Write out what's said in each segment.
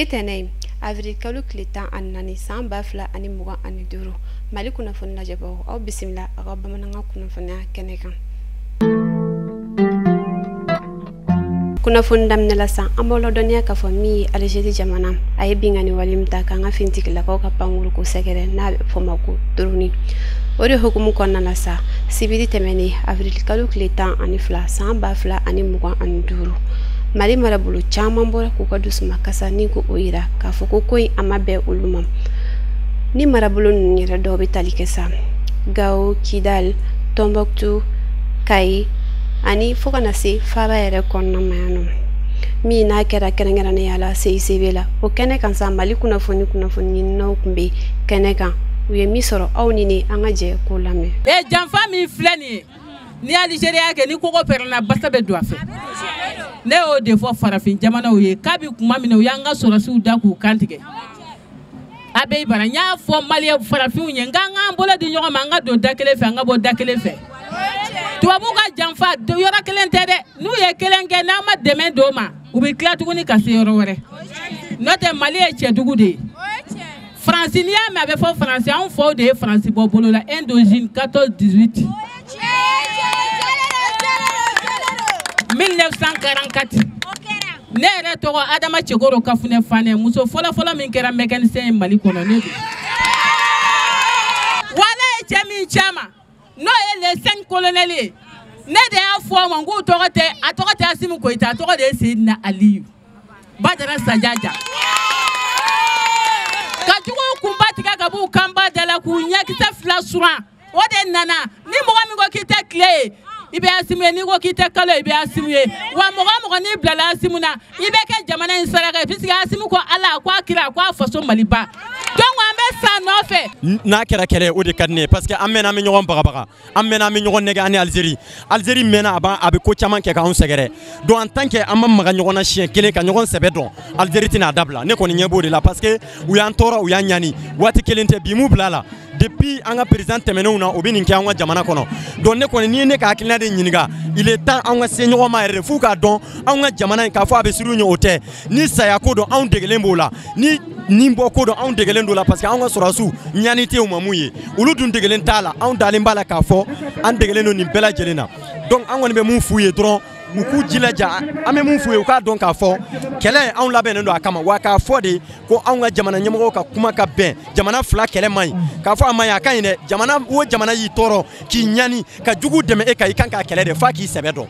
Bitene avril kalo tile 14 san 2025 Mali kunnafoni lajɛbagaw aw bisimila aw ka bamanankan kunnafoniya kɛnɛ kan. Kunnafoni daminɛ la san an b'aw ladɔnniya k'a fɔ min ye Aligérie jamana a ye bingani wale min ta k'an ka fintigilakaw ka pankuru ko sɛgɛrɛ n'a bɛ fɔ ma ko drone. O de hukumu kɔnɔna na sa sibiri tɛmɛnen avril kalo tile 12 san 2025 Mali marabolo caman bɔra k'u ka dusuma kasa ni ko o yira k'a fɔ ko in a ma bɛn olu ma. Ni marabolo ninnu yɛrɛ dɔw bɛ tali kɛ sa Gao, Kidal, Tombouctou, Kayi ani fo kana se Faba yɛrɛ kɔnɔna ma yan nɔ. Min n'a kɛra kɛrɛnkɛrɛnnenya la CICB la o kɛnɛ kan sa Mali kunnafoni ɲininaw tun bɛ kɛnɛ kan u ye min sɔrɔ aw ni ne an ka jɛ k'o lamɛn. Janfa min filɛ nin ye ni Aligérie y'a kɛ ni kɔgɔ pɛrɛnna basa bɛ don a fɛ. Ne y'o de fɔ farafin jamanaw ye k'a bɛ kuma min na u y'an ka sɔrɔsiw da k'u kantigɛ. A bɛ bara n y'a fɔ Maliyɛn farafinw ye k'an k'an bolo di ɲɔgɔn ma an ka don da kelen fɛ an ka bɔ da kelen fɛ. Tubabuw ka janfa yɔrɔ kelen tɛ dɛ n'u ye kelen kɛ n'an ma dɛmɛ d'o ma u bɛ tila tuguni ka se yɔrɔ wɛrɛ. N'o tɛ Mali ye cɛdugu de ye. Faransi n'i y'a mɛn a bɛ fɔ Faransi anw faw de ye Faransi bɔ bolo la Indochine 14-18. 1944 ne yɛrɛ tɔgɔ Adama Cɛkɔrɔ Kafunɛ Fanɛ muso fɔlɔ min kɛra mécanicien ye Mali kɔnɔ ne don. Wala ye cɛ min caman n'o ye les 5 colonels ye ne de y'a fɔ ma k'u tɔgɔ tɛ Asimu Koyita a tɔgɔ de ye Seyidina Aliyu Badara Sajaja. Ka juguw kunba tigɛ ka b'u kanba da la k'u ɲɛkisɛ 2 suran o de nana ni mɔgɔ min ko k'i tɛ tile ye i bɛ Asimu ye n'i ko k'i tɛ kalo i bɛ Asimu ye wa mɔgɔ n'i bilala Asimu na i bɛ kɛ jamana in saraka ye puisque Asimu ko Ala ko a kira ko a faso Maliba donc an bɛ sa nɔfɛ. N'a kɛra kɛlɛ o de ka di ne ye parce que an mɛnna an bɛ ɲɔgɔn bagabaga an mɛnna an bɛ ɲɔgɔn nɛgɛ ani Aligérie mɛnna a bɛ ko caman kɛ k'anw sɛgɛrɛ donc en tant que an ma maga ɲɔgɔn na siɲɛ kelen ka ɲɔgɔn sɛbɛ dɔn Aligérie tɛna a dabila ne kɔni ɲɛ b'o de la parce que u y'an tɔɔrɔ u y'an ɲani waati kelen tɛ bi m'u bila la depuis an ka président tɛmɛnenw na o bɛ nin kɛ an ka jamana kɔnɔ donc ne kɔni n'i ye ne ka hakilina de ɲininka il est temps an ka se ɲɔgɔn ma yɛrɛ f'u k'a dɔn anw ka jamana in k'a fɔ a bɛ siru ɲɛ o tɛ ni saya ko dɔn anw degelen b'o la ni bɔ ko dɔn anw degelen d'o la parce que anw ka sɔrɔsiw ɲani tɛ u ma mun ye olu dun degelen t'a la anw dalen b'a la k'a fɔ an degelen don nin bɛɛ lajɛlen na donc an kɔni bɛ mun f'u ye dɔrɔn u k'u jilaja an bɛ mun f'u ye u k'a dɔn k'a fɔ kɛlɛ anw labɛnnen don a kama wa k'a fɔ de ko anw ka jamana ɲɛmɔgɔw ka kuma ka bɛn jamana fila kɛlɛ man ɲi k'a fɔ a man ɲi a ka ɲi dɛ jamana o jamana y'i tɔɔrɔ k'i ɲani ka jugu dɛmɛ e kan i kan k'a kɛlɛ de f'a k'i sɛbɛ dɔn.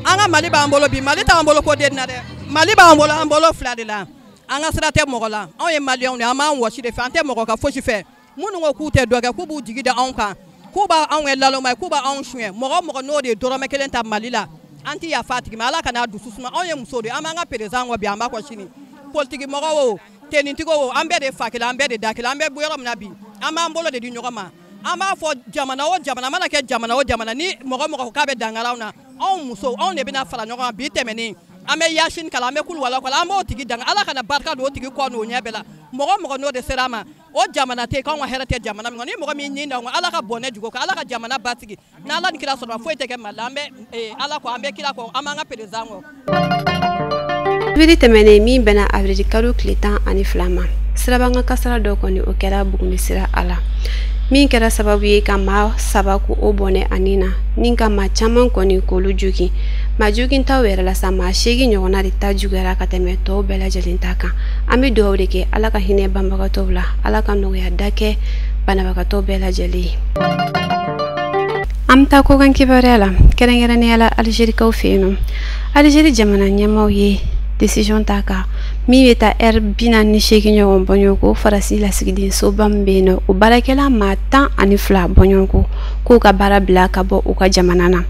An ka Mali b'an bolo bi Mali t'an bolo ko den na dɛ Mali b'an bolo fila de la an ka sira tɛ mɔgɔ la anw ye Maliyɛnw de an b'an wɔsi de fɛ an tɛ mɔgɔ ka fosi fɛ minnu ko k'u tɛ dɔ kɛ k'u b'u jigi da anw kan k'u b'anw kɛ laloma ye k'u b'anw suɲɛ mɔgɔ n'o de ye dɔrɔmɛ kelen ta Mali la an tɛ yafa a tigi ma Ala kana dusu suma anw ye muso de an b'an ka président kɔ bi an b'a kɔ sini politique mɔgɔ o tenintigi o an bɛɛ de fa kelen an bɛɛ de da kelen an bɛ bɔ yɔrɔ min na bi an b'an bolo de di ɲɔgɔn ma an b'a fɔ jamana o jamana mana kɛ jamana o jamana ni mɔgɔ k'a bɛ dangara anw na anw muso anw de bɛna fara ɲɔgɔn kan bi tɛmɛnen an bɛ Yasini kalan an bɛ kulu wala kala an b'o tigi danga Ala kana barika don o tigi kɔ n'o ɲɛ bɛɛ la mɔgɔ n'o de sera a ma o jamana tɛ k'anw ka hɛrɛ tɛ jamana min kɔnɔ ni mɔgɔ min ɲin da Ala ka bɔnɛ jugu kan Ala ka jamana basigi ni Ala ni kira sɔrɔ foyi tɛ kɛ Mali la an bɛ Ala kɔ an bɛ kira kɔ an b'an ka président kɔ. Sibiri tɛmɛnen min bɛnna avril kalo tile 12 ma sirabanga kasara dɔ kɔni o kɛra Buguni sira a la min kɛra sababu ye ka maa 7 ko o bɔnɛ ani na ni ka maa caman kɔni k'olu jogin maa jogintaw yɛrɛ la sa maa 8 ɲɔgɔnna de ta juguyara ka tɛmɛ tɔw bɛɛ lajɛlen ta kan an bɛ dugawu de kɛ Ala ka hinɛ banbagatɔw la Ala ka nɔgɔya da kɛ banabagatɔw bɛɛ lajɛlen ye. An bɛ taa kokan kibaruya la kɛrɛnkɛrɛnnenya la Aligérikaw fɛ yen nɔ Aligérie jamana ɲɛmaaw ye décision ta kan min bɛ taa heure 48 ɲɔgɔn bɔɲɔgɔnko Faransi lasigiden soba min bɛ yen nɔ o baarakɛla maa 12 bɔɲɔgɔnko k'u ka baara bila ka bɔ u ka jamana na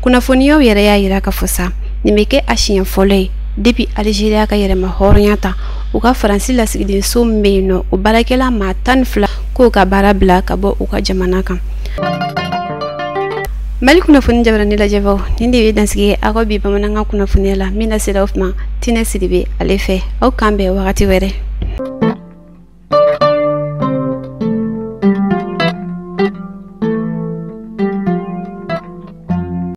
kunnafoniyaw yɛrɛ y'a jira k'a fɔ sa nin bɛ kɛ a siɲɛ fɔlɔ ye depuis Aligérie ka yɛrɛma hɔrɔnya ta u ka Faransi lasigiden so min bɛ yen nɔ o baarakɛla maa 12 k'u ka baara bila ka bɔ u ka jamana kan. Mali kunnafoni jabarani lajɛbagaw nin de bɛ dansigi ye aw ka bi bamanankan kunnafoniya la min na sera o ma Tinɛ Sidibe ale fɛ aw kan bɛn wagati wɛrɛ.